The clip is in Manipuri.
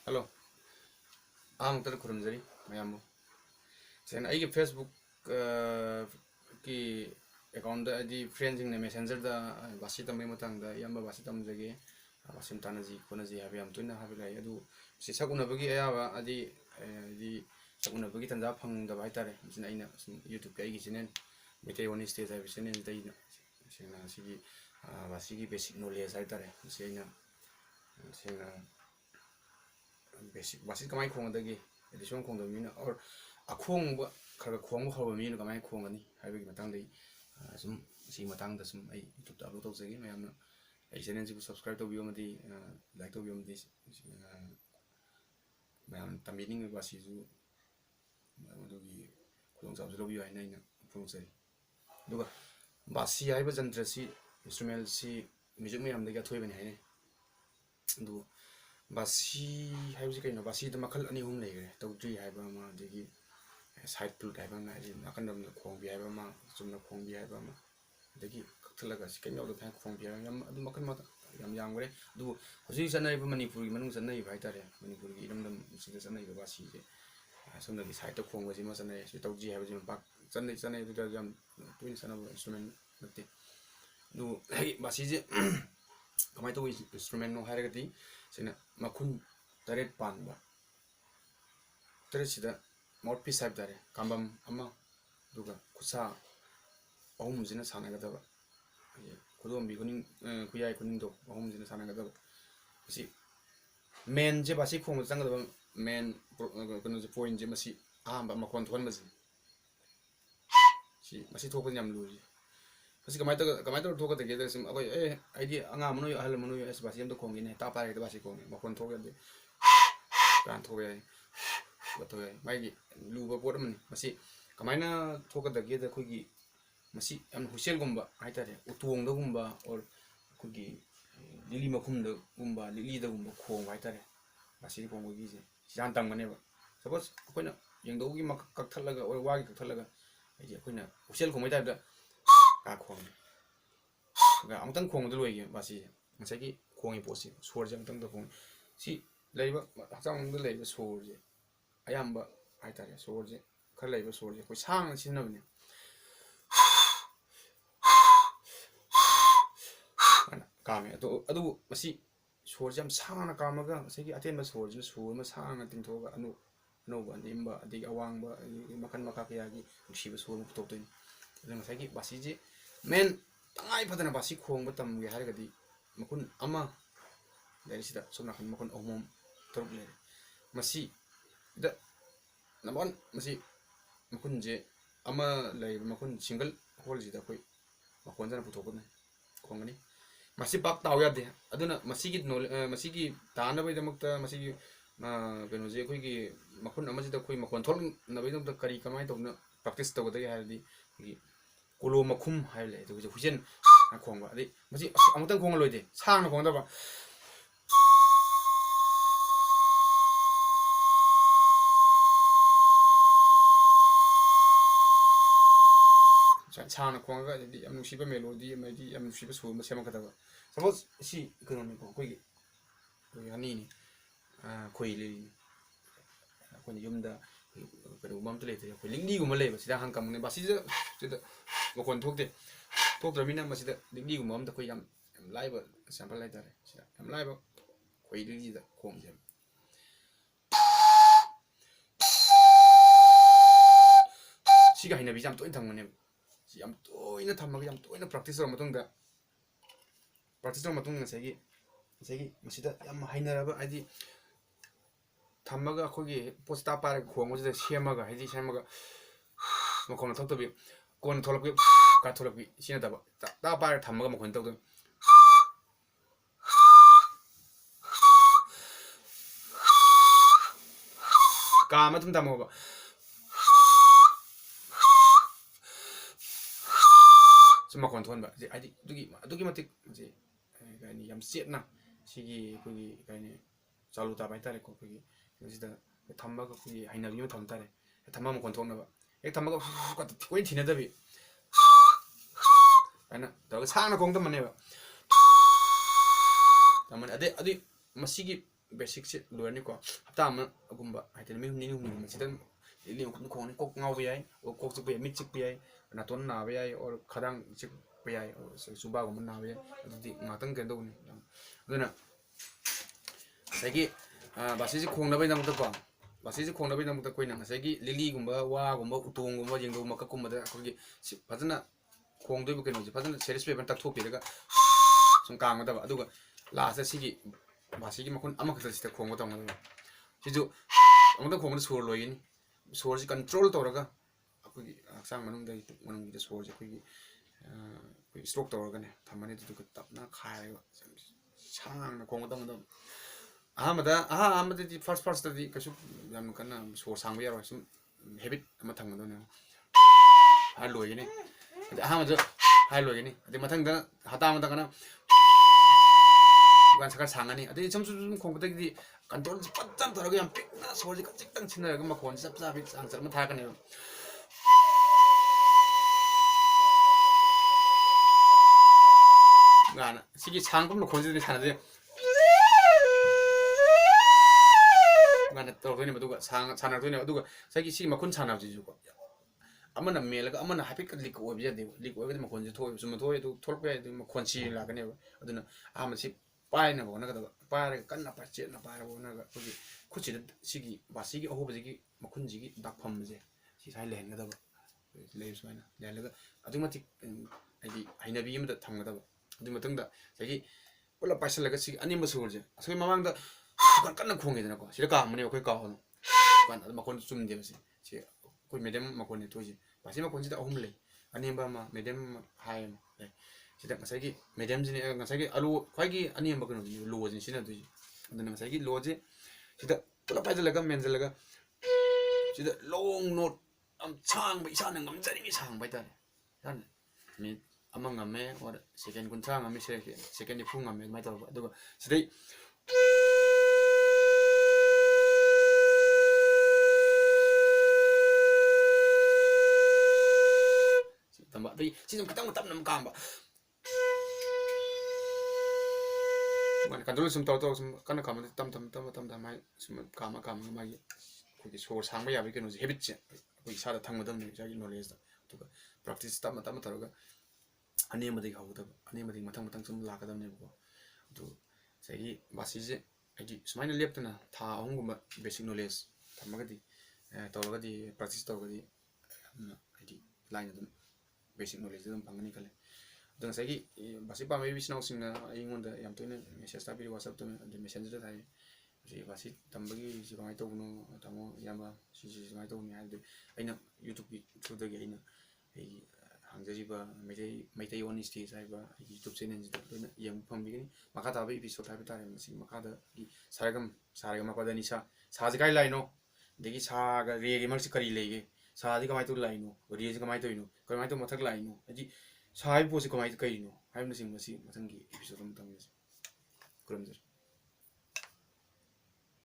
Hello. I'm Dr. Kurumzari. Mayambu. Sen I Facebook ki account di friends in messenger da Basi tamai matang da yamba Basi tam jage Basim tanaji konaji habi am tuina habi lai adu si sakuna bagi ayaba di sakuna bagi tanda phang da bai tare sin aina YouTube kai gi channel metai one stage habi channel dai na sina sigi Basi gi basic knowledge hai tare sina sina basic basi kamai khongdagi edison khongdami na or akhongba khara khongba khaba mi na kamai khongani haibagi matang dai sum si matang da sum ai youtube da upload tawjagi mayamna ai channel ji subscribe to biyo madi like to biyo madi mayam tamining basi ju madugi khulong jab ju biyo ai na phungsari duga basi haiba jantra si instrument si music mayam da ga thoi bani haine du Basi hai kai no basi da makal ani hum nei gre tawdri hai ba ma degi side flute hai ba na ji nakandam na khongbi hai ba ma chumna khongbi hai ba ma degi kakthlaga kai no da thai khongbi hai yam adu makal ma yam gre du hoji sanai ba manipur gi manung sanai ba itare manipur gi iramdam sida sanai ba basi je somna gi side ta khong ba ji ma sanai si tawji hai ba ji ma pak sanai du da yam twin sanai instrument natti du basi je kamai to instrument no hai ga ti sina makun taret panba taret sida mouthpiece haib dare kambam ama duga kusa ahum jina sanagadaba kudom bi kuning kuyai kuning do ahum jina sanagadaba si main je basi khong changadaba main kono je point je masi ahamba makon thon masi si masi thokon yam lu Kasi kamay to thoka te gede sim akoy idea anga mano yo ahal mano yo es basi am to khongi ne ta pare de basi khongi makon thoka de kan thoka ai bato ai mai gi lu ba pot man masi kamay na thoka de gede khoi gi masi am husel gumba ai tare utong da gumba or khoi gi lili makhum da gumba lili da gumba khong ai tare basi khong gi je jan tang mane ba suppose akoy na yeng do gi mak kak thalaga or wa gi kak thalaga ai je akoy na husel khomai ta da ka khong ga amtang khong da loi gi basi ngasai gi khong i posi swor jang tang da khong si leiba hachang da leiba swor je ayamba ai tare swor je khar leiba swor je koi sang sin na bne ana ka me adu masi swor jam sang na ka ma ga ngasai gi aten ba swor je swor ma sang na ting thoga anu no ba nimba adi awang ba makan maka kya gi si ba swor tok toin ngasai gi basi je men tangai padana basi khong ba tam ge har ga di makun ama dari sida somna kan makun omom toruk le masi da namon masi makun je ama lai makun single hole ji da koi makon jana puthok ne khongani masi pak taw ya de aduna masi gi masi gi tana bai damakta masi gi beno je koi gi makun ama ji da koi makon thol na bai dam da kari kamai to na practice to da ya har di gi Kolo makum hai le to hujen na khongba adi masi amutang khong loi de sang na khong da ba sang na khong ga di am nusi ba melody mai di am nusi ba su ma sema ka da ba suppose si kono ni ko gi ani ni khoi le ko ni yumda pero mam to le te ko lingdi gum le ba sida hang kam ne ba si da makon thok de thok tra mina masida lingdi gum mam da ko yam live sample lai tare sida am live ko lingdi da khong je siga hina bi jam to intang mane yam to ina thamma yam to ina practice ro matong da practice ro matong segi masida yam haina ra ba adi thammaga khogi posta par khong je semaga hedi semaga makon thok to bi kon tholak bi ka tholak bi sina da ba ta par thammaga makon tok do ka ma thum tamo ba suma kon thon ba je adi dugi matik je gani yam set na sigi khogi gani chalu ta bai tare ko khogi sida thammaga khogi haina bi thom tare thamma makon thok na ba ek thammaga ka koi thina da bi ana daga sang na kong ta mane ba taman ade masigi basic se loani ko hapta am agumba haiten mi humni humni sidan li ko khong ko ngau bi ai o ko chik bi mi chik bi ai na ton na bi ai or khadang chik bi ai suba ko na bi ai adi ngatang ken do ni aduna sagi basi ji khong na bai nam ta ko basi ji khong na bai nam ta ko na sagi lili gumba wa gumba utong gumba jeng do makka kum da ko gi fazana khong do bi ken ji fazana series paper tak thop bi daga sum kang da ba aduga last sigi basi gi makun ama khata sita khong ta ngam siju amda khong da sur loin sur ji control toraga akogi aksang manung da manung gi sur ji kogi kogi stroke toraga ne thamani du ko tapna khai sang na khong ta ngam ahmada di first di kasu yam kana sur sang bi yaro sum habit ama thang do ne ha loi ni ahmada ha loi ni ade mathang da hata ma da kana bukan sakar sangani ade 좀 khongba control pattam taraga yam pikna soji ka chikdang china ga ma khon sap sap sang sar ma tha ka ne ngana sigi sangpam no khonji ni sanade ngana to do ni maduga sang sana do ni aduga sagi sigi ma kun sana ji ju ko amana melaga amana happy ka lik obi ya de lik obi ma khonji thoi sum thoi du tholp ya de ma khonchi la ka ne aduna ama si pai na bona ka pai kan na pa che na pai bona ka ku ku chi sigi basi gi oho bji gi makun ji gi dak pham je si sai len ga da le su na le la adu ma ti ai ai na bi ma da thang ga da adu ma tung da sagi ola pa sel ga si ani ma sur je so mamang da kan na khong ge na ko si ka ma ne ko ka ho kan ma kon sum de si si ku medem ma kon ni to ji basi ma kon ji da ohum le ani ba ma medem hai sida ngasagi medium jini ngasagi alu khagi ani amba kanu lo jini sina du adana ngasagi lo je sida pula pa jalaga men jalaga sida long note am chang ba isa nang ngam jari ni sang ba ta san mi amang ngame or second kun chang ngame second ni phung ngame mai ta ba aduga sidai tamba dai si katang tam nam kamba man control sum taw taw sum kana kama tam mai sum kama mai ko gi so sang ba ya bi kenu habit che ko isa da thang madam ni jagi knowledge da to practice tam taroga ani ma dei hawu da ani ma dei matang sum la ka dam ne ko to sai basi je ai sumaina lep na tha ahung gum basic knowledge thamaga di tawga di practice tawga di ai line dum basic knowledge dum pangani kale dan sagi basi pa maybe sinau singna ingon da yam to ne message ta bi whatsapp to de messenger ta ai si basi tambagi si kamai to no tamo yamba si kamai to ni ade aina youtube bi through da aina ai hangjaji ba meitai honesty sai ba youtube channel ji da yam pham bi ni maka ta ba episode ta bi ta si maka da gi saragam ma da ni sa ji kai lai no degi sa ga re ge mar si kari le ge sa ji kamai to lai no re ji kamai to mathak lai no aji sai po si kamai kai no hai na sing masi mathang gi episode am tang kuram jar